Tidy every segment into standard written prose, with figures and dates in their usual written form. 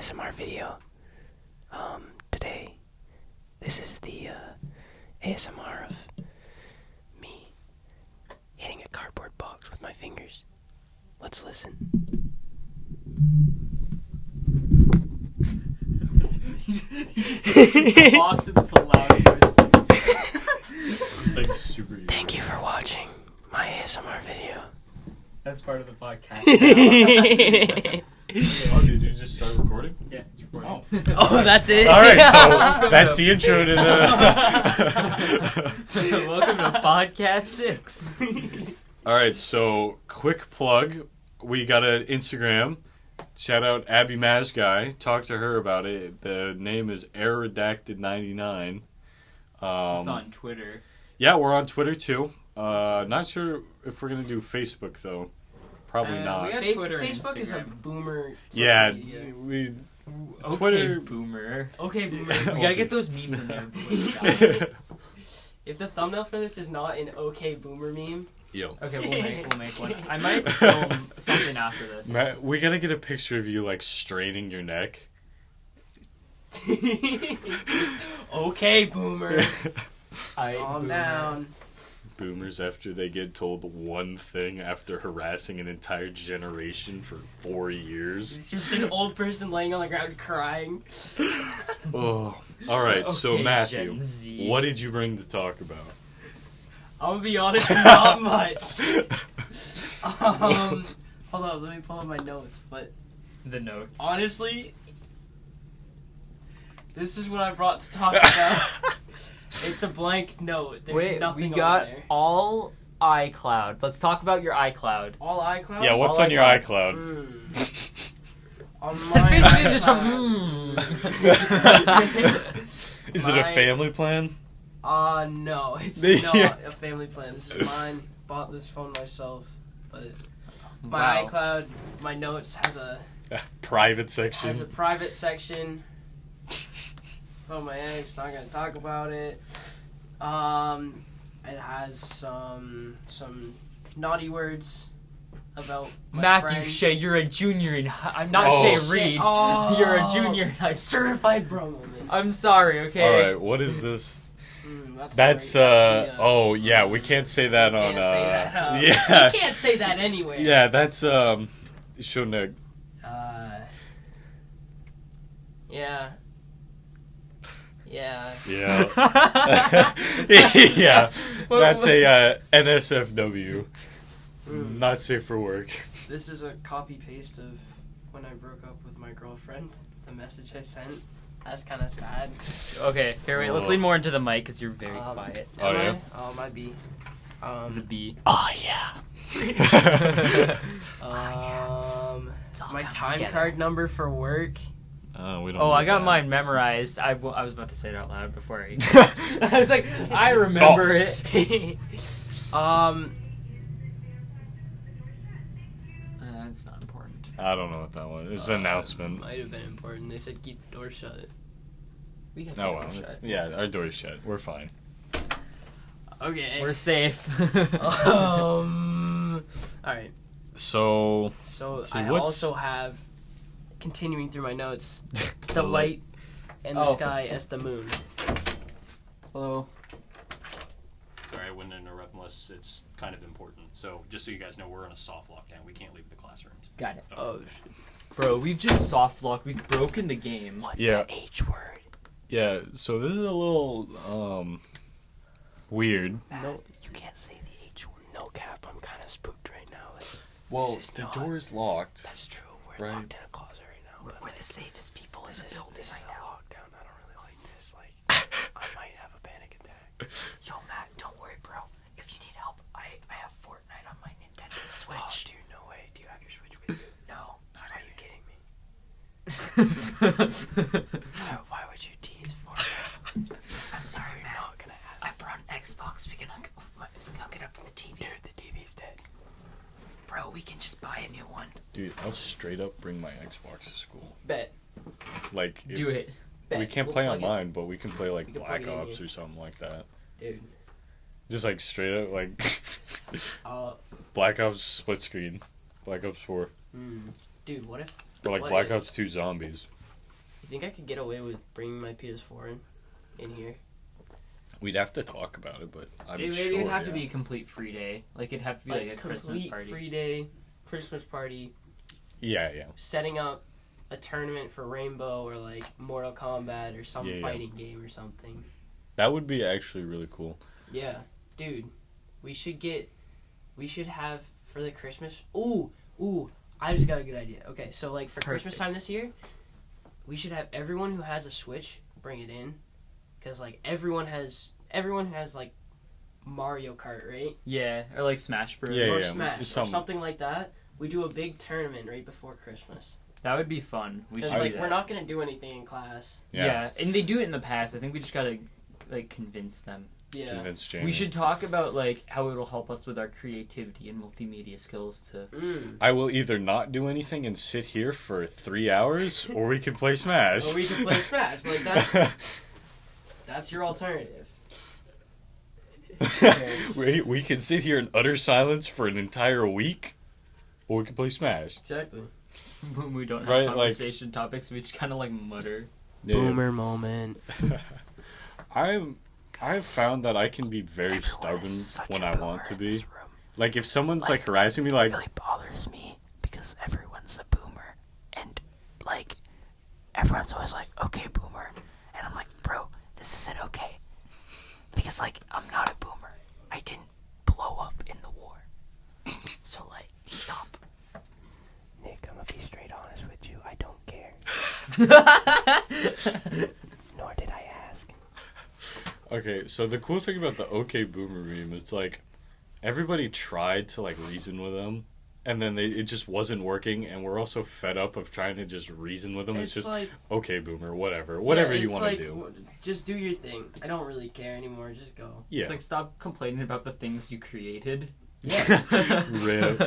ASMR video. Today, this is the ASMR of me hitting a cardboard box with my fingers. Let's listen. The box is so loud. It's like super. Thank you for watching my ASMR video. That's part of the podcast. Oh, did you just start recording? Yeah, it's recording. Oh, that's it? Alright, so that's the intro to the... Welcome to Podcast 6. Alright, so quick plug. We got an Instagram. Shout out Abby Maz Guy. Talk to her about it. The name is AirRedacted99. It's on Twitter. Yeah, we're on Twitter too. Not sure if we're going to do Facebook though. Probably not. We have Twitter and Facebook is a Instagram. boomer Yeah, media. we... Okay, Twitter- boomer. Okay, boomer. We gotta get those memes in there. before we die. If the thumbnail for this is not an okay boomer meme, Yo. Okay, we'll make one. I might film something after this. Matt, we gotta get a picture of you like straining your neck. okay, boomer. Alright, Calm boomer. down. Boomers after they get told one thing after harassing an entire generation for 4 years. It's just an old person laying on the ground crying. Oh, all right. So Okay, Matthew, Gen Z. what did you bring to talk about? I'm gonna be honest, not much. Hold on, let me pull up my notes. But The notes. honestly, this is what I brought to talk about. It's a blank note. There's Wait, nothing we got on there. all iCloud. Let's talk about your iCloud. All iCloud? Yeah, what's All on your iCloud. iCloud? On It my basically just Is it a My- family plan? No, it's Yeah. not a family plan. This is mine. Bought this phone myself. But my Wow. iCloud, my notes has a Private section. private section. Oh my ex, not gonna talk about it. It has some naughty words about my Matthew friends. Shea, you're a junior in I'm not Oh. Shea Shit. Reed. Oh. You're a junior in high school. Certified bro moment. I'm sorry, okay? All right. What is this? That's That's oh yeah, we can't say that on can't say that. yeah. You can't say that anywhere. Yeah, that's shouldn't have. Yeah. Yeah. Yeah. Yeah. That's a NSFW. Not safe for work. This is a copy paste of when I broke up with my girlfriend. The message I sent. That's kind of sad. Okay, here, wait, let's lean more into the mic because you're very Um, quiet. Oh, Am I? yeah? Oh, might be. The B. Oh yeah. My time card number for work. We don't. Oh, I need got that. mine memorized. I was about to say it out loud before I... I was like, I remember it. It's not important. I don't know what that was. It's an announcement. Might have been important. They said keep the door shut. We got Oh well. Yeah, our door's shut. We're fine. Okay. We're safe. Alright. So. So See, I what's- also have, continuing through my notes, the The light and the Oh. sky as the moon. Hello. Sorry, I wouldn't interrupt unless it's kind of important. So, just so you guys know, we're in a soft lockdown. We can't leave the classrooms. Got it. Oh shit. Bro, we've just soft locked. We've broken the game. What Yeah. the H word? Yeah. So this is a little weird. No, you can't say the H word. No cap. I'm kind of spooked right now. Well, This is the not- door's locked. That's true. We're Right. locked in a closet right now. But We're the safest people in the building This is right a now. lockdown. I don't really like this. Like, I might have a panic attack. Yo, Matt, don't worry, bro. If you need help, I have Fortnite on my Nintendo Oh, Switch. dude, no way. Do you have your Switch with you? No. Are you kidding me? I'm Why would you tease Fortnite? sorry, You're Matt. not gonna have. I brought an Xbox. We can hook it up to the TV. Dude, the TV's dead. Bro, we can just buy a new one. Dude, I'll straight up bring my Xbox to school. Bet. Like, Do it. Bet. we can't We'll play plug it. online, but we can play like We can Black plug it in Ops here. or something like that. Dude. Just like straight up like Black Ops split screen, Black Ops 4, Dude, what if? or like What Black if- Ops 2 Zombies. You think I could get away with bringing my PS4 in here? We'd have to talk about it, but I'm sure. It'd have to be a complete free day. Like, it'd have to be like a Christmas complete party. free day, Christmas party, Yeah. setting up a tournament for Rainbow or like Mortal Kombat or some Yeah. fighting game or something. That would be actually really cool. Yeah, dude, we should have for the Christmas. Ooh, I just got a good idea. Okay, so like for Christmas time this year, we should have everyone who has a Switch bring it in, because like everyone has like Mario Kart, right? Yeah, or like Smash Bros. Yeah, Or yeah. Smash, It's or some- something like that. We do a big tournament right before Christmas. That would be fun. We should Because like do that. we're not gonna do anything in class. Yeah, and they do it in the past. I think we just gotta like convince them. Yeah. Convince Jamie. We should talk about like how it'll help us with our creativity and multimedia skills to. I will either not do anything and sit here for 3 hours, or we can play Smash. Or we can play Smash. Like that's your alternative. we can sit here in utter silence for an entire week, or we can play Smash. Exactly. When we don't have Right, like- conversation topics, we just kind of like mutter. Yeah. Boomer moment. I've found that I can be very stubborn when I want to be. Like if someone's like harassing me, like Really bothers me because everyone's a boomer, and like everyone's always like, "Okay, boomer," and I'm like, "Bro, this isn't okay," because like I'm not a boomer. I didn't blow up in the war, so like stop. Nick, I'm gonna be straight honest with you. I don't care. Nor did I ask. okay. So the cool thing about the OK Boomer meme is like everybody tried to like reason with them, and then it just wasn't working, and we're also fed up of trying to just reason with them. It's just like okay, Boomer, whatever yeah, you it's want like, to do. Just do your thing. I don't really care anymore. Just go. Yeah, It's like stop complaining about the things you created. Yes. Rip.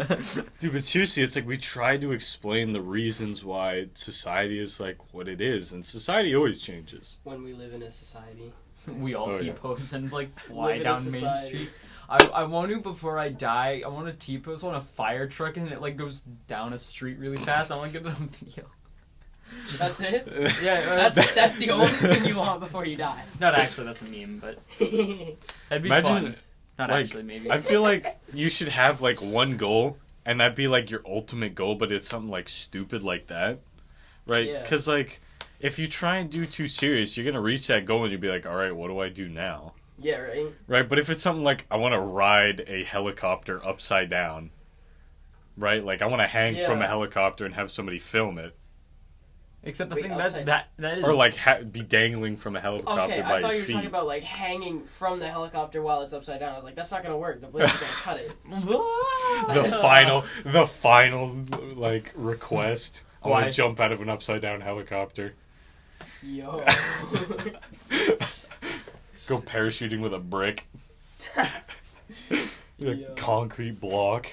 Dude, but seriously, it's like we try to explain the reasons why society is like what it is, and society always changes. When we live in a society. We all Oh, yeah. T-pose and like fly Live in a down Main society. Street. I want to, before I die, I want to T-pose on a fire truck and it like goes down a street really fast. I want to get it on video. That's it. Yeah, That's the only thing you want before you die. not actually. That's a meme, but that'd be Imagine, fun. Not like, actually, maybe. I feel like you should have like one goal, and that'd be like your ultimate goal, but it's something like stupid like that, right? Yeah. Because like if you try and do too serious, you're gonna reach that goal and you'll be like, all right, what do I do now? Yeah, right. Right? But if it's something like I want to ride a helicopter upside down, right? Like I want to hang from a Yeah. helicopter and have somebody film it, Except the Wait, thing upside- that is. or like be dangling from a helicopter Okay, by I thought your you were feet. talking about like hanging from the helicopter while it's upside down. I was like, that's not gonna work. The blade's gonna cut it. the final like request. I want Why? to jump out of an upside down helicopter. Yo. Go parachuting with a brick. A Yo. concrete block.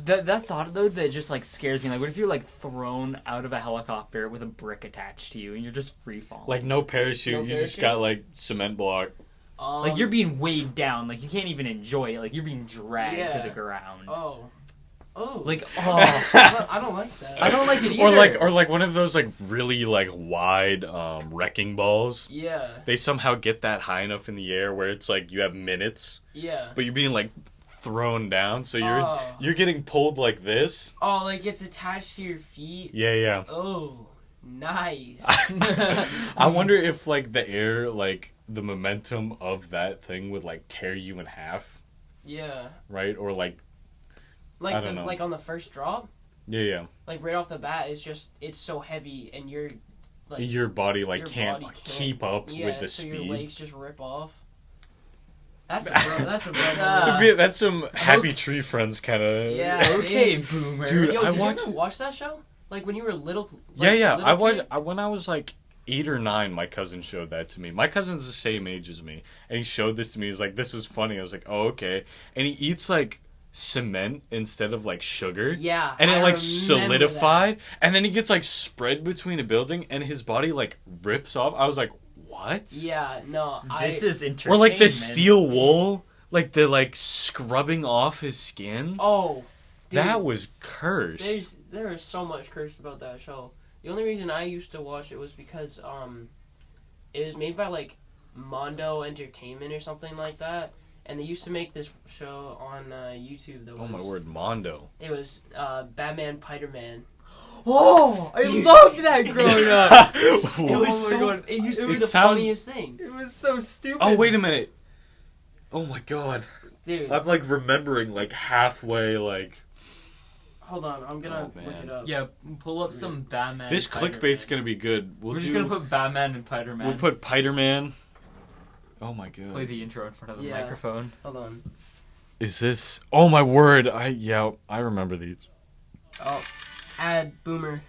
That thought though that just like scares me. Like, what if you're like thrown out of a helicopter with a brick attached to you and you're just free falling? Like no parachute. No You just parachute? got like cement block. Like you're being weighed down. Like you can't even enjoy it. Like you're being dragged to Yeah. the ground. Oh. Like oh, I don't like that. I don't like it either. Or like one of those like really like wide wrecking balls. Yeah. They somehow get that high enough in the air where it's like you have minutes, Yeah. but you're being like thrown down, so Oh. you're getting pulled like this. Oh, like it's attached to your feet. Yeah. Oh, nice. I wonder if like the air, like the momentum of that thing would like tear you in half, Yeah. right? Or like Like I don't know. like on the first drop, yeah. like right off the bat, it's so heavy and you're like Your body like your can't body can't- keep up yeah, with the so speed. your legs just rip off. That's a bro. That's a bro. Maybe that's some Happy Tree Friends kind of. Yeah. okay, boomer. Dude, Yo, I did watch- you ever watch that show? Like when you were little. Yeah. little I watched kid? when I was like 8 or 9. My cousin showed that to me. My cousin's the same age as me, and he showed this to me. He's like, "This is funny." I was like, "Oh, okay." And he eats like cement instead of like sugar. Yeah. And it I like remember solidified, and then he gets like spread between a building, and his body like rips off. I was like, "What?" that. Yeah. No. This is Or entertainment. like the steel wool, like the like scrubbing off his skin. Oh. Dude, That was cursed. There is so much cursed about that show. The only reason I used to watch it was because it was made by like Mondo Entertainment or something like that, and they used to make this show on YouTube. That was, Oh my word, Mondo. It was Batman Spider-Man. Oh, I loved that growing up. It was my so. God. It used to It be the sounds- funniest thing, It was so stupid. Oh, wait a minute. Oh my god. dude. I'm like remembering like halfway like. Hold on, I'm gonna Oh, look man. it up. Yeah, pull up some Batman. This and Spider-Man. clickbait's gonna be good. We're just gonna put Batman and Spider-Man. We'll put Spider-Man. Oh my god. Play the intro in front of the Yeah. microphone. Hold on. Is this? Oh my word! I remember these. Oh, add boomer.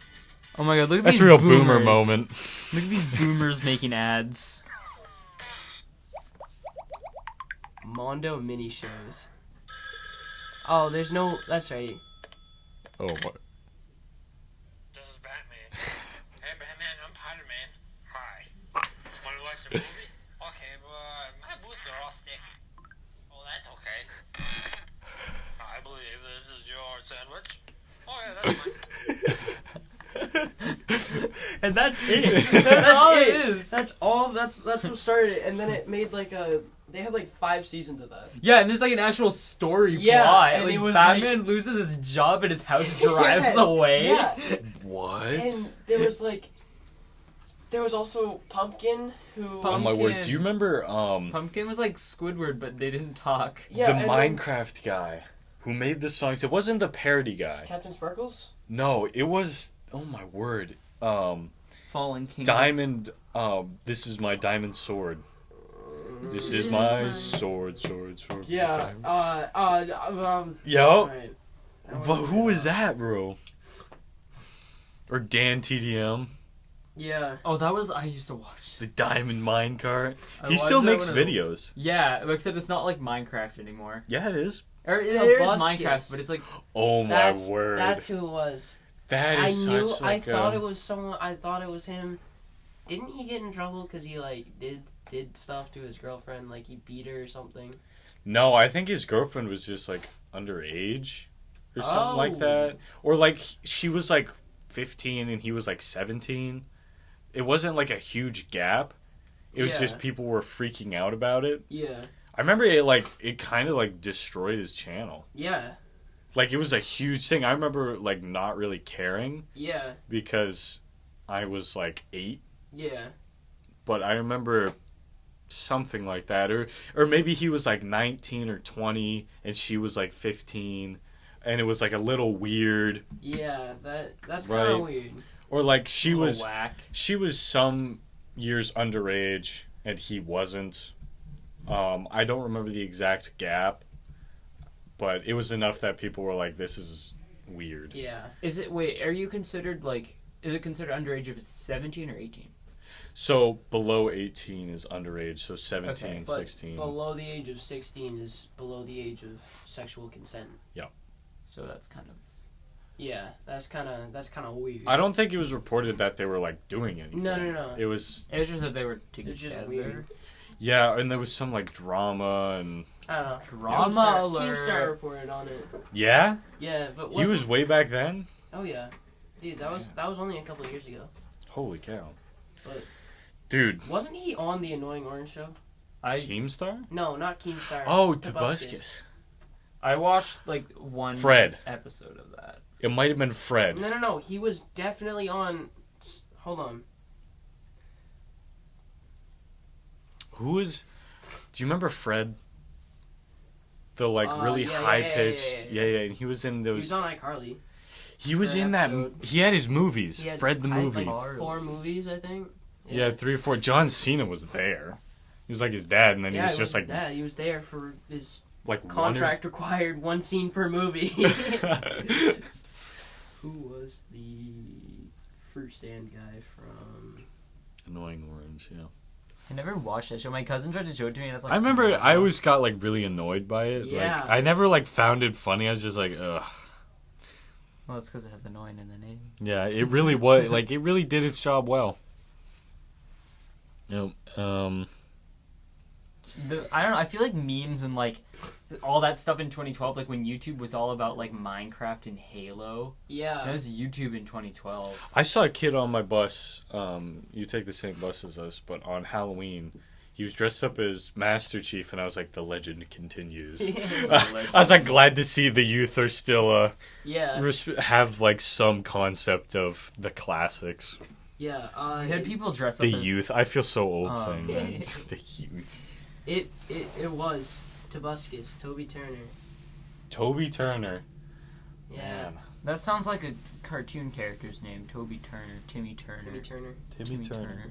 Oh my god, look at That's these a real boomers. boomer moment. Look at these boomers making ads. Mondo mini shows. Oh, there's no. That's right. Oh my. This is Batman. Hey, Batman, I'm Spider-Man. Hi. Want to watch a movie? Okay, but my boots are all sticky. Oh, that's okay. I believe this is your sandwich. Oh, yeah, that's fine. And that's it. That's all it is. That's all. That's what started it. And then it made like a. They had like 5 seasons of that. Yeah, and there's like an actual story Yeah, plot. and Like it was Batman loses his job and his house drives Yes, away. Yeah. What? And there was like. There was also Pumpkin who. Oh my word! Do you remember Pumpkin was like Squidward, but they didn't talk. Yeah, the and then Minecraft guy who made the songs? It wasn't the parody guy. Captain Sparkles. No, it was. Oh my word! Fallen King. Diamond. This is my diamond sword. This is my sword. Yeah. Diamond. Yo. Alright. But who is that, bro? Or Dan TDM, Yeah. Oh, that was I used to watch. the Diamond Minecart. I He still watched that makes when I- videos. Yeah, except it's not like Minecraft anymore. Yeah, it is. Or It's there is Hibiscus. Minecraft, but it's like Oh my That's word! that's who it was. That I is knew. such I like thought it was someone. I thought it was him. Didn't he get in trouble because he like did stuff to his girlfriend? Like he beat her or something. No, I think his girlfriend was just like underage or something like Oh. that. Or like she was like 15 and he was like 17. It wasn't like a huge gap. It was Yeah. just people were freaking out about it. Yeah. I remember it kind of like destroyed his channel. Yeah. Like it was a huge thing. I remember like not really caring Yeah. because I was like 8, Yeah. but I remember something like that, or maybe he was like 19 or 20 and she was like 15 and it was like a little weird, Yeah. That's Right. kind of weird. or like she a little was whack. some years underage and he wasn't. I don't remember the exact gap, but it was enough that people were like, this is weird. Yeah. Is it wait? Are you considered like? Is it considered underage if it's 17 or 18? So below 18 is underage, so 17, Okay, But 16. below the age of 16 is below the age of sexual consent. So that's kind of. Yeah. That's kind of weird. I don't think it was reported that they were like doing anything. No. It was It was just that they were together. It's just weird. yeah, and there was some like drama and I don't know. Drama Keemstar, alert. Keemstar reported on it. yeah, Yeah, but he was way back then. Oh yeah, dude, that was only a couple of years ago. Holy cow, But- dude, Wasn't he on the Annoying Orange show? Keemstar? No, not Keemstar. Oh, Tobuscus. Tobuscus. I watched like one Fred. episode of that. It might have been Fred. No. He was definitely on. Hold on. Who was? Do you remember Fred? The like really yeah, high pitched, yeah. yeah, and he was in He those. was on iCarly. He was for an in that. episode. He had his movies. He had, Fred the I had, movie. like 4 movies, I think. Yeah, 3 or 4. John Cena was there. He was like his dad, and then Yeah, he was just like his dad. He was there for his like one or- contract required 1 scene per movie. Who was the fruit stand guy from? Annoying Orange, yeah. I never watched that show. My cousin tried to show it to me, and I was like, I remember I always got like really annoyed by it. Yeah. Like I never like found it funny. I was just like, ugh. Well, it's because it has annoying in the name. Yeah, it really was like it really did its job well. Yep. I don't know. I feel like memes and like all that stuff in 2012, like when YouTube was all about like Minecraft and Halo. Yeah. That was YouTube in 2012. I saw a kid on my bus. You take the same bus as us, but on Halloween, he was dressed up as Master Chief, and I was like, the legend continues. I was like, glad to see the youth are still Yeah. have like some concept of the classics. Yeah. We had people dress up The as youth. I feel so old saying man. that. The youth. It was Tobuscus, Toby Turner. Toby Turner. Yeah. Man. That sounds like a cartoon character's name. Toby Turner, Timmy Turner. Timmy Turner. Timmy Turner.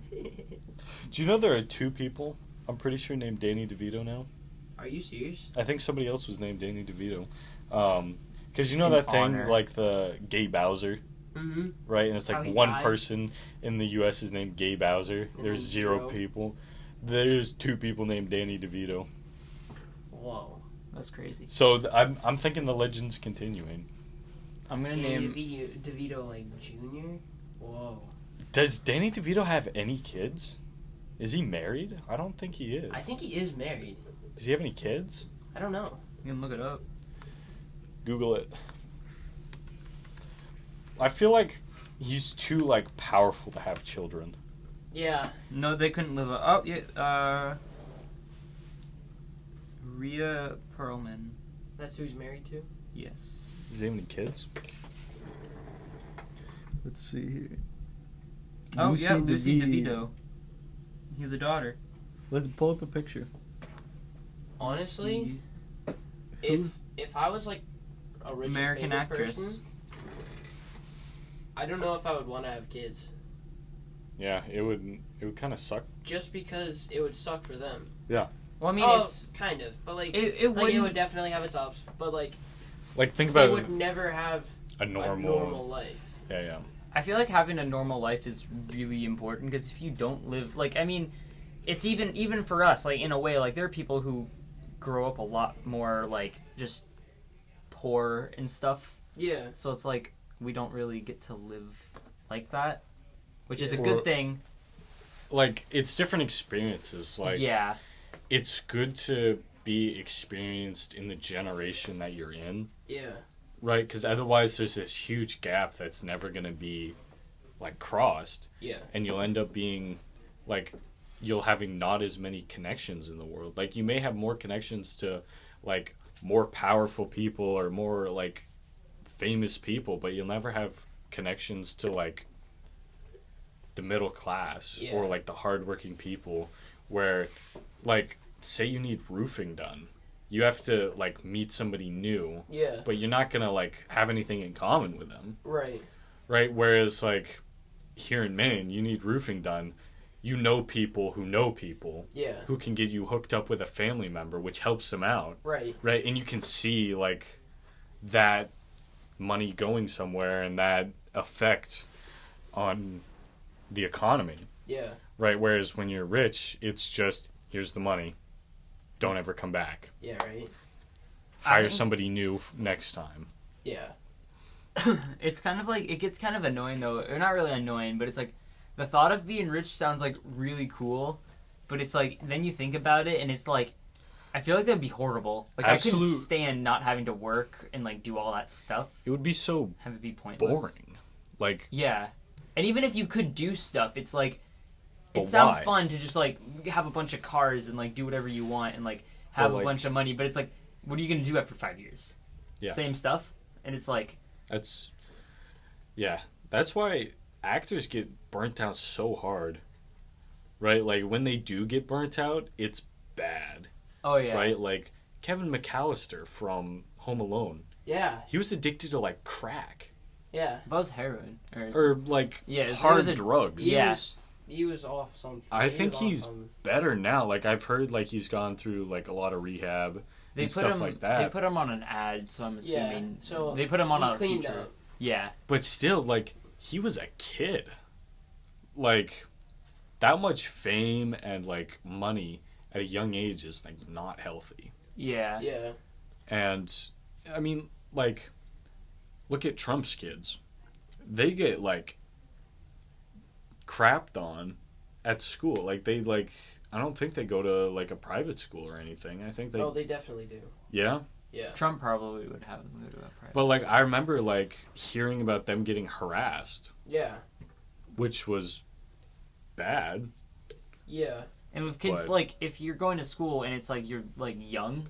Do you know there are 2 people, I'm pretty sure, named Danny DeVito now? Are you serious? I think somebody else was named Danny DeVito. Because you know In that thing, honor. like the Gay Bowser, Mm-hmm. right? And it's How like he one died. person in the U.S. is named Gay Bowser. And There's then 0 zero. people. There's 2 people named Danny DeVito. Whoa. That's crazy. So I'm thinking the legend's continuing. I'm gonna Danny name. DeVito, like, Jr.? Whoa. Does Danny DeVito have any kids? Is he married? I don't think he is. I think he is married. Does he have any kids? I don't know. You can look it up. Google it. I feel like he's too like powerful to have children. Yeah. No, they couldn't live. Oh, yeah. Rhea Perlman. That's who he's married to? Yes. Does he have any kids? Let's see here. Oh yeah, Lucy DeVito. DeVito. He has a daughter. Let's pull up a picture. Honestly, Who? if I was, like, a rich and American famous actress. person, I don't know if I would want to have kids. Yeah, it would kind of suck. Just because it would suck for them. Well, I mean, Oh, it's kind of, but like it like, it wouldn't. would definitely have its ups, but like Like think they about would never have a a normal life. Yeah. I feel like having a normal life is really important because if you don't live, like, I mean, it's even for us, like, in a way, like, there are people who grow up a lot more, like, just poor and stuff. Yeah. So it's like we don't really get to live like that, which is a Or- good thing. Like it's different experiences. Like Yeah. it's good to be experienced in the generation that you're in, Yeah. right? Because otherwise there's this huge gap that's never gonna be like crossed, Yeah. and you'll end up being like you'll having not as many connections in the world. Like you may have more connections to like more powerful people or more like famous people, but you'll never have connections to like the middle class Yeah. or like the hardworking people where like say you need roofing done. You have to like meet somebody new, Yeah. but you're not gonna like have anything in common with them. Right. Right? Whereas like here in Maine, you need roofing done. You know people Yeah. who can get you hooked up with a family member, which helps them out. Right. Right? And you can see like that money going somewhere and that effect on the economy. Yeah. Right? Whereas when you're rich, it's just here's the money. Don't ever come back. Yeah. Right. Hire I- somebody new next time. Yeah. It's kind of like, it gets kind of annoying though, or not really annoying, but it's like the thought of being rich sounds like really cool, but it's like then you think about it and it's like I feel like that'd be horrible. Like I couldn't Absolute- stand not having to work and like do all that stuff. It would be so Have it be pointless. boring. Like Yeah. And even if you could do stuff, it's like it But sounds why? fun to just like have a bunch of cars and like do whatever you want and like have But, a like- bunch of money, but it's like what are you going to do after 5 years? Yeah. Same stuff? And it's like that's why actors get burnt out so hard. Right? Like when they do get burnt out, it's bad. oh yeah. Right? Like Kevin McAllister from Home Alone. Yeah. He was addicted to like crack Yeah. That was heroin or like Yeah, it hard was a- drugs. Yeah. He was off something. I He think was off he's something. better now. Like I've heard like he's gone through like a lot of rehab They and put stuff him like that. They put him on an ad, so I'm Yeah. assuming So they put him on he a cleaned feature. up. Yeah. But still, like, he was a kid. Like, that much fame and, like, money at a young age is, like, not healthy. Yeah. Yeah. And, I mean, like, look at Trump's kids. They get, like, crapped on at school. Like, they, like, I don't think they go to like a private school or anything. I think they. Oh, they definitely do. Yeah. Yeah. Trump probably would have them go to a private. But like I remember like hearing about them getting harassed, Yeah. which was bad. Yeah. And with kids, But- like, if you're going to school and it's like you're like young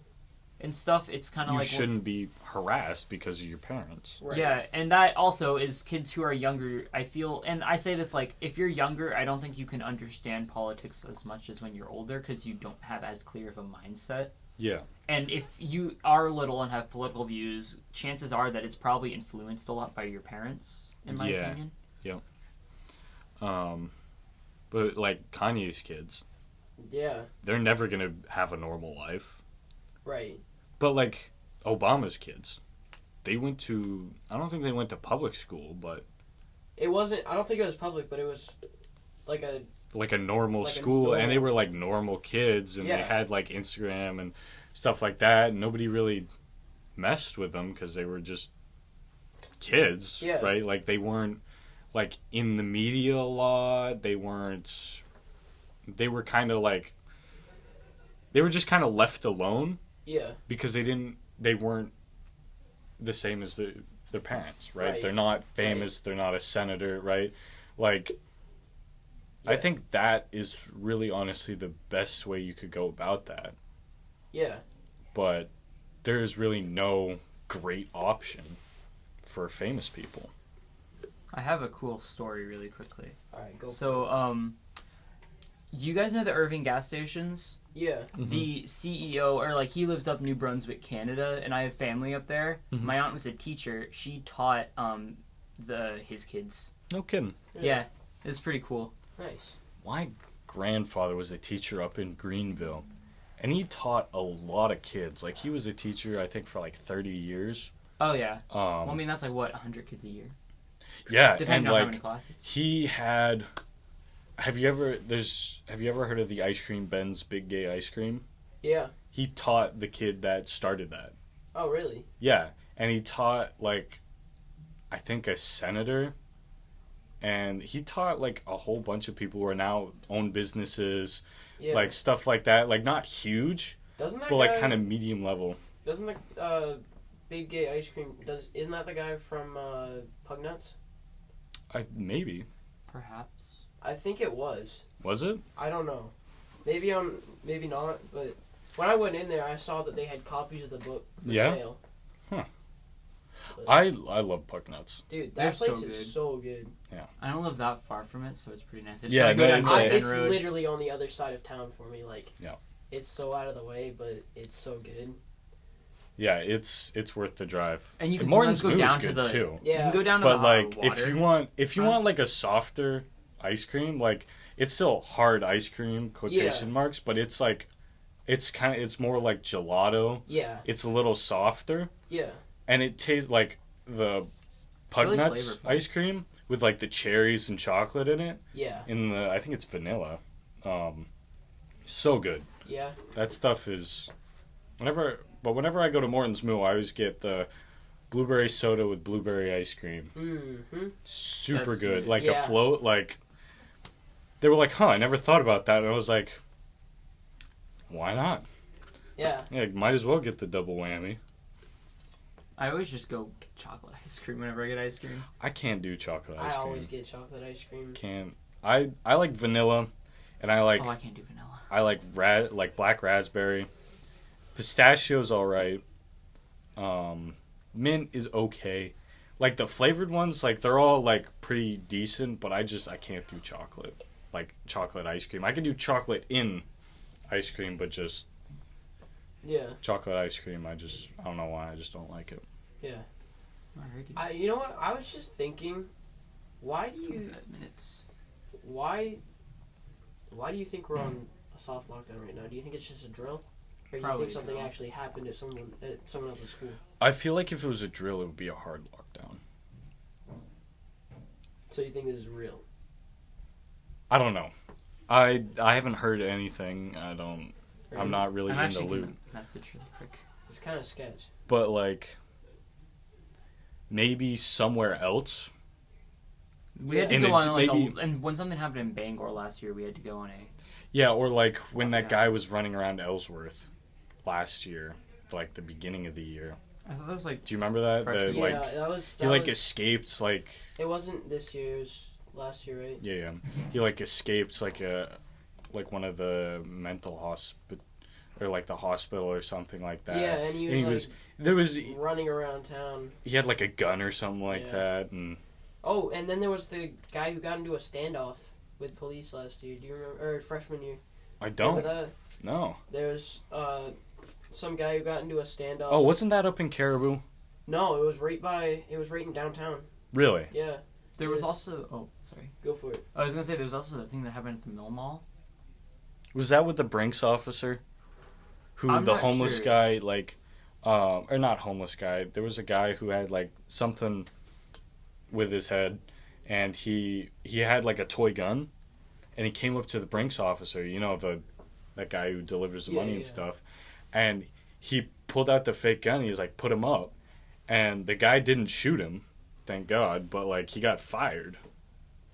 and stuff, it's kind of You like shouldn't be harassed because of your parents. Right. Yeah, and that also is kids who are younger. I feel, and I say this like, if you're younger, I don't think you can understand politics as much as when you're older because you don't have as clear of a mindset. Yeah. And if you are little and have political views, chances are that it's probably influenced a lot by your parents, in my Yeah. opinion. But like Kanye's kids, Yeah. they're never gonna have a normal life. Right. But like Obama's kids, they went to. I don't think they went to public school, but It wasn't. I don't think it was public, but it was like a. like a normal Like a school, and they normal- were like normal kids, and they Yeah. had like Instagram and stuff like that. And nobody really messed with them because they were just kids, Yeah. right? Like they weren't like in the media a lot. They weren't. They were kind of like. They were just kind of left alone Yeah. because they weren't the same as their parents, right? Right. They're not famous. They're not a senator, right? Like. I Yeah. think that is really honestly the best way you could go about that. Yeah. But there is really no great option for famous people. I have a cool story really quickly. All right. Go. So, you guys know the Irving gas stations? Yeah. The CEO, or like he lives up New Brunswick, Canada, and I have family up there. Mhm. My aunt was a teacher. She taught his kids. No kidding. Yeah, it's pretty cool. Nice. My grandfather was a teacher up in Greenville, and he taught a lot of kids. Like he was a teacher, I think, for like 30 years. Oh yeah. Well, I Um, mean that's like what 100 kids a year, yeah, depending and on how like many classes. he had. Have you ever heard of the Ice Cream Ben's Big Gay Ice Cream? Yeah. He taught the kid that started that. Oh, really? Yeah, and he taught like, I think a senator, and he taught like a whole bunch of people who are now own businesses, Yeah. like stuff like that. Like not huge, doesn't that but guy, like kind of medium level. Doesn't the Big Gay Ice Cream isn't that the guy from Pugnuts? Maybe Perhaps. I think it was. was it? I don't know. Maybe not. But when I went in there, I saw that they had copies of the book for Yeah? sale. I love Pucknuts. Dude, They're that place so is good. so good. I don't live that far from it, so it's pretty nice. It's Yeah, like go no, down it's North like- End It's Road. literally on the other side of town for me. Like, Yeah. it's so out of the way, but it's so good. Yeah, it's worth the drive. And you can Morton's sometimes go Moo is down to good the. too. You Yeah. can go down to But the like water. if you want like a softer ice cream, like it's still hard ice cream quotation marks, but it's like it's more like gelato. Yeah. It's a little softer, Yeah. and it tastes like the Pug Really Nuts flavorful. ice cream with like the cherries and chocolate in it. Yeah. I think it's vanilla. So good. Yeah. That stuff is whenever I go to Morton's Moo, I always get the blueberry soda with blueberry ice cream. Mm-hmm. Super That's good. good. Like Yeah. a float, like they were like, "Huh, I never thought about that." And I was like, "Why not? Yeah. Yeah, might as well get the double whammy." I always just go get chocolate ice cream whenever I get ice cream. I can't do chocolate ice I cream. always get chocolate ice cream. Can't. I like vanilla, and I like Oh, I can't do vanilla. I like black raspberry. Pistachio's all right. Mint is okay. Like the flavored ones, like they're all like pretty decent, but I can't do chocolate. Like chocolate ice cream. I can do chocolate in ice cream, but just Yeah. chocolate ice cream, I don't know why, I just don't like it. Yeah. Alrighty. You know what? I was just thinking, why do you 5 minutes. why do you think we're on a soft lockdown right now? Do you think it's just a drill, or do you Probably think a something drill. actually happened at someone else's school? I feel like if it was a drill, it would be a hard lockdown. So you think this is real? I don't know. I haven't heard anything. I'm not really I'm in the actually loop. gonna message really quick. It's kind of sketch. But like maybe somewhere else. We had to In go a- on like maybe- and when something happened in Bangor last year, we had to go on a. Yeah, or like when that Yeah. guy was running around Ellsworth last year, like the beginning of the year. I thought that was like Do you remember that? Freshman The, year. Yeah, like that was. he like escaped like It wasn't this year. It was last year, right? yeah. He like escaped like one of the mental or like the hospital or something like that. Yeah, and he was there was running around town. he had like a gun or something like Yeah. that, and Oh, and then there was the guy who got into a standoff with police last year. Do you remember? Or freshman year. I don't Remember that? know. There's some guy who got into a standoff. Oh, wasn't that up in Caribou? No, it was right in downtown. Really? Yeah, there was Yes. also. Oh, sorry. go for it. I was gonna say there was also the thing that happened at the Mill Mall. Was that with the Brinks officer? Who I'm the not homeless sure. guy like or not homeless guy. There was a guy who had like something with his head, and he had like a toy gun, and he came up to the Brinks officer, you know, that guy who delivers the Yeah, money and yeah. stuff, and he pulled out the fake gun. He was like, put him up, and the guy didn't shoot him, thank God, but like he got fired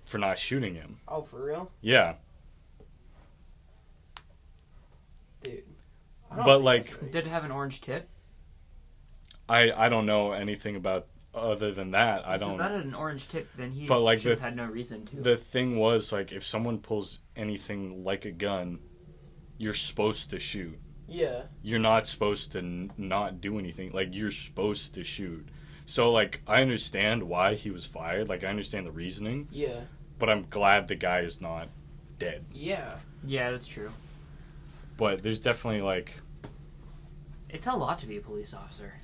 for not shooting him. Oh, for real, Yeah, dude. but like Did it have an orange tip? I don't know anything about other than that. I So don't. if that had an orange tip, then he But, like, should have the had no reason to. The thing was, like, if someone pulls anything like a gun, you're supposed to shoot. Yeah, You're not supposed to not do anything. Like, you're supposed to shoot. So, like, I understand why he was fired. Like, I understand the reasoning. yeah, But I'm glad the guy is not dead. yeah. Yeah, that's true. But there's definitely, like... It's a lot to be a police officer.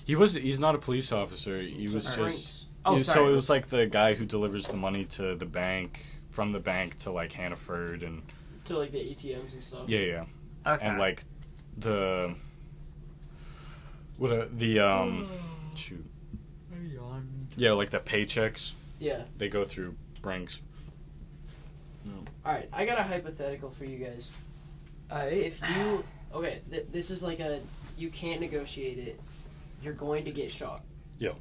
He's not a police officer. He was Just just... Brinks. Oh, so sorry. it was, like, the guy who delivers the money to the bank, from the bank to, like, Hannaford and... To like the ATMs and stuff. Yeah. Okay. And like the shoot, yeah, like the paychecks, Yeah. they go through Brinks. All right, I got a hypothetical for you guys. If you this is like you can't negotiate it. You're going to get shot. Yo.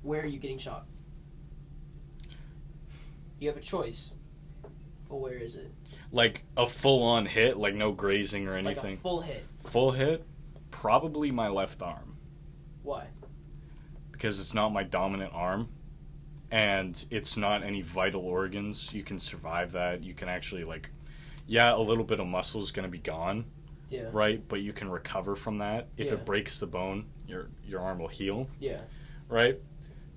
Where are you getting shot? You have a choice. But where is it? Like a full-on hit, like no grazing or Like anything. a full hit. Full hit, probably my left arm, Why? because it's not my dominant arm, and it's not any vital organs. You can survive that. You can actually like, yeah, a little bit of muscle is gonna be gone, Yeah. right? But you can recover from that. If Yeah. it breaks the bone, your arm will heal. Yeah. Right?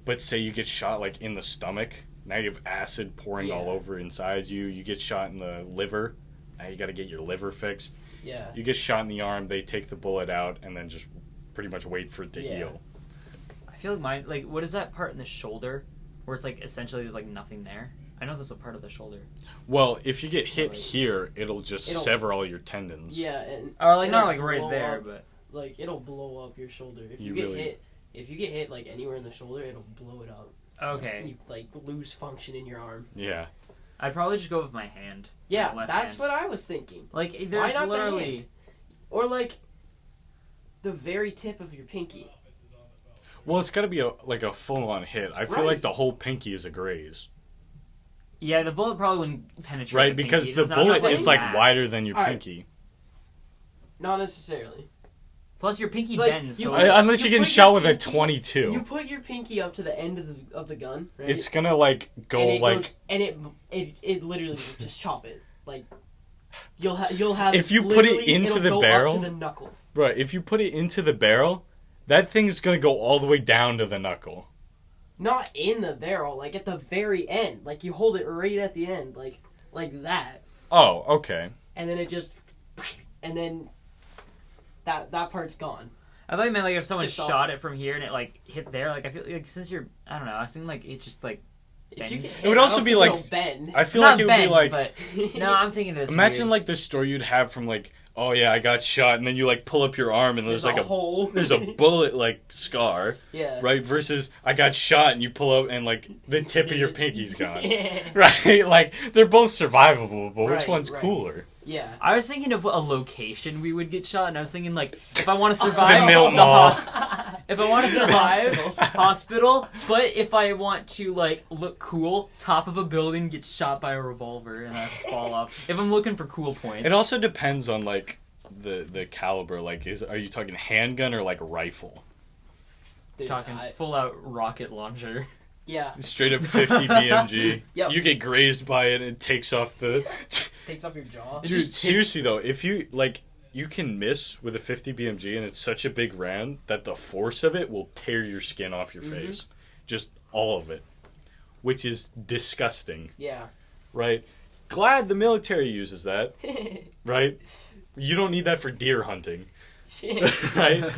But say you get shot like in the stomach, now you have acid pouring all Yeah. over inside you. You get shot in the liver, now you got to get your liver fixed. Yeah. You get shot in the arm, they take the bullet out and then just pretty much wait for it to Yeah. heal. I feel like mine, like, what is that part in the shoulder where it's like essentially there's like nothing there? I know there's a part of the shoulder. Well, if you get hit Like- here, it'll just It'll- sever all your tendons. Yeah, and Or like not it'll like right blow there, up, but like it'll blow up your shoulder. If You you get really- if you get hit like anywhere in the shoulder, it'll blow it up. okay. You like lose function in your arm. Yeah. I'd probably just go with my hand. Yeah, My left that's hand. what I was thinking. Like Why there's not the literally hand? Or like the very tip of your pinky. Well, it's got to be a full-on hit. I feel Right. like the whole pinky is a graze. yeah, the bullet probably wouldn't penetrate. Right? the Because pinky. the There's not bullet enough, is like mass. wider than your All right. pinky. Not necessarily. Plus your pinky Like, bends. you So put- Unless you you get put shot your with a pinky- 22. You put your pinky up to the end of the gun, right? It's gonna like go and it like goes, and it literally just chop it. Like you'll have If you put it literally, into it'll the go barrel- up to the knuckle. Right, if you put it into the barrel, that thing's gonna go all the way down to the knuckle. Not in the barrel, like at the very end. Like you hold it right at the end, like that, Oh, okay. and then it just, and then that part's gone. I thought you meant like if someone Sits off. shot it from here and it like hit there. Like I feel like since you're, I don't know. I seem like it just like. If you Bend. get It hit, would I also don't be think like- it'll bend. I feel Not like it would bend, be like but no, I'm thinking this. imagine weird. like the story you'd have from like, oh yeah, I got shot, and then you like pull up your arm and there's like a hole. there's a bullet like scar, Yeah. right? Versus I got shot and you pull up and like the tip of your pinky's gone. Yeah. Right? Like they're both survivable, but which Right, one's right. cooler? Yeah. I was thinking of a location we would get shot, and I was thinking like if I want to survive The Mill the Mall. If I want to survive, hospital. But if I want to like look cool, top of a building, get shot by a revolver, and I have to fall off. If I'm looking for cool points. It also depends on like the caliber. Like, are you talking handgun or like rifle? Dude, talking full out rocket launcher. Yeah. Straight up 50 BMG. Yep. You get grazed by it and it takes off the. Takes off your jaw. It Dude, just seriously though, if you like, you can miss with a 50 BMG and it's such a big round that the force of it will tear your skin off your face, just all of it, which is disgusting. Yeah. Right? Glad the military uses that. Right? You don't need that for deer hunting. Right?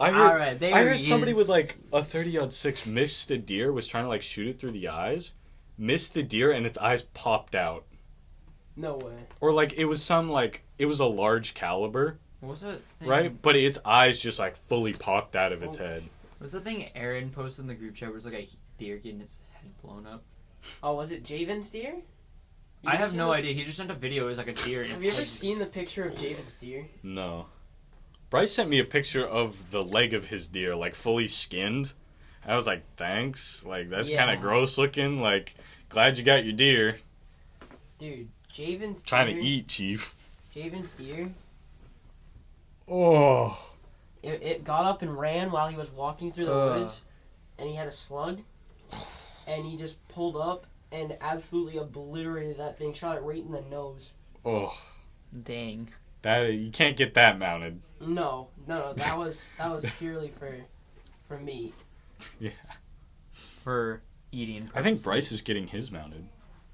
I heard somebody with like a 30-06 missed a deer, was trying to like shoot it through the eyes, missed the deer and its eyes popped out. No way. Or like it was it was a large caliber, What was that thing? right? But its eyes just like fully popped out of its head. What was that thing Aaron posted in the group chat where it was like a deer getting its head blown up? Oh, was it Javen's deer? I have no idea. He just sent a video. It was like a deer. And Have you ever seen the picture of Javen's deer? No. Bryce sent me a picture of the leg of his deer, like fully skinned. I was like, thanks. Like, that's kind of gross looking. Like, glad you got your deer. Dude, Javen's Trying deer. to eat, Chief. Javen's deer. Oh. It got up and ran while he was walking through the woods, and he had a slug, and he just pulled up and absolutely obliterated that thing, shot it right in the nose. Oh. Dang. That you can't get that mounted. No, that was purely for meat. Yeah. For eating. I think Bryce is getting his mounted.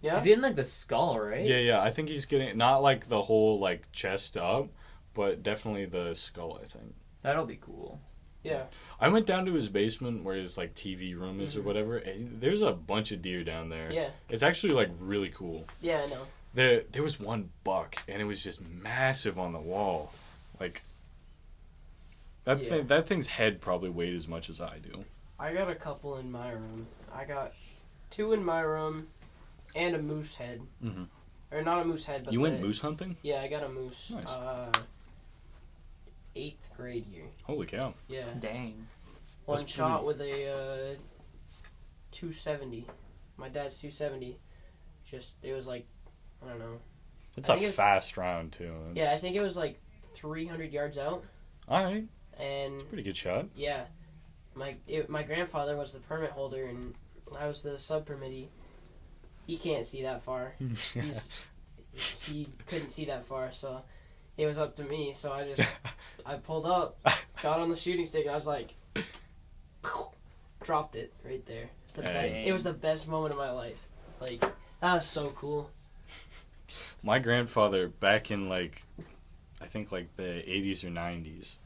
Yeah. He's getting like the skull, right? Yeah. I think he's getting not like the whole like chest up, but definitely the skull, I think. That'll be cool. Yeah. I went down to his basement where his like TV room is or whatever. And there's a bunch of deer down there. Yeah. It's actually like really cool. Yeah, I know. There was one buck and it was just massive on the wall. Like that thing's head probably weighed as much as I do. I got a couple in my room. I got 2 in my room and a moose head. Mhm. Or not a moose head, but You went moose hunting? Yeah, I got a moose. Nice. 8th grade year. Holy cow. Yeah. Dang. One That's shot with a 270. My dad's 270. It was like, I don't know. It's I a think it's- fast round too. Yeah, I think it was like 300 yards out. Alright. And Pretty good shot. yeah, my grandfather was the permit holder and I was the sub permittee. He can't see that far. He couldn't see that far, so it was up to me. So I pulled up, got on the shooting stick, and I was like, dropped it right there. It's the best. It was the best moment of my life. Like, that was so cool. My grandfather, back in like, I think like the 80s or 90s,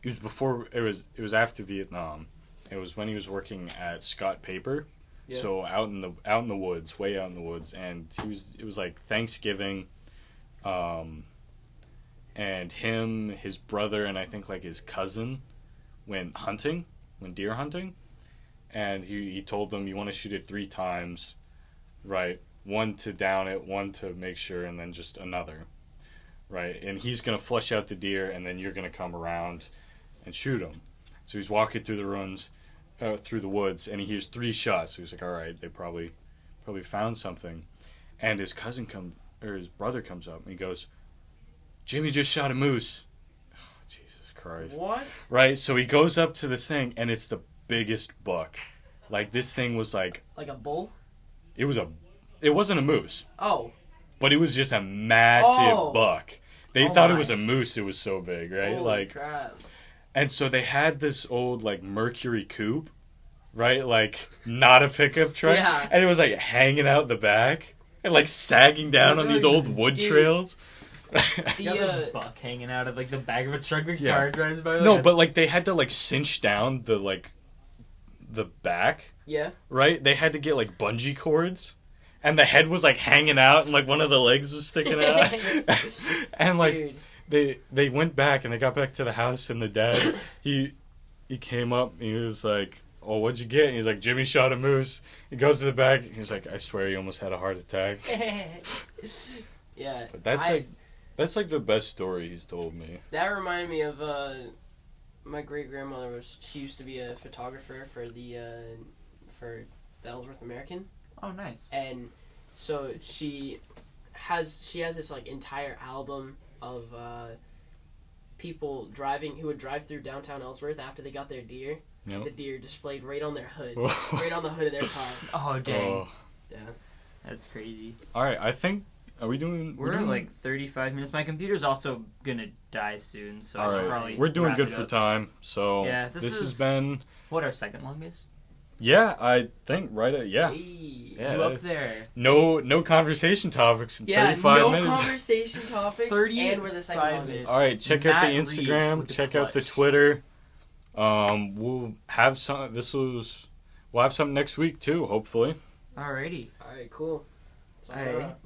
it was before, it was after Vietnam. It was when he was working at Scott Paper. Yeah. So out in the woods, way out in the woods, and it was like Thanksgiving, and him, his brother, and I think like his cousin went deer hunting, and he told them, you want to shoot it 3 times, right? 1 to down it, 1 to make sure, and then just another, right? And he's gonna flush out the deer, and then you're gonna come around and shoot him. So he's walking through the runs. Through the woods, and he hears 3 shots. So he's like, all right, they probably found something. And his his brother comes up and he goes, Jimmy just shot a moose. Oh, Jesus Christ. What? Right, so he goes up to this thing and it's the biggest buck. Like, this thing was like a bull? it wasn't a moose, Oh. but it was just a massive buck. They Oh thought it my. was a moose, it was so big, right? Holy like crap. And so they had this old, like, Mercury coupe, right? Like, not a pickup truck. Yeah. And it was, like, hanging out the back and, like, sagging down on these old wood Dude. trails. You got this buck hanging out of like the back of a truck. The Yeah. car drives by. No, but, like, they had to, like, cinch down the back, Yeah. right? They had to get, like, bungee cords. And the head was, like, hanging out and, like, one of the legs was sticking out. And, like... Dude. They went back and they got back to the house and the dad he came up and he was like, oh, what'd you get? And he's like, Jimmy shot a moose. He goes to the back. He's like, I swear he almost had a heart attack. Yeah. But that's like the best story he's told me. That reminded me of my great grandmother she used to be a photographer for the Ellsworth American, Oh, nice. and so she has this like entire album of people who would drive through downtown Ellsworth after they got their deer. Yep. The deer displayed right on their hood, right on the hood of their car. Oh, dang. Oh. Yeah. That's crazy. All right, I think are we doing? We're at doing, like 35 minutes. My computer's also gonna die soon, so I all should right. probably. We're doing wrap good it for up. time. So Yeah, this this has is- been What, our second longest? I think right at Hey. Yeah. You up there? no conversation topics in Yeah, 35 no minutes. conversation topics, 35 and we're the second longest. minutes. All right, check out the Matt Reed Instagram, with the check out the clutch. Twitter. We'll have some. We'll have something next week too, hopefully. Alrighty. All right, cool. Sign Alright. up.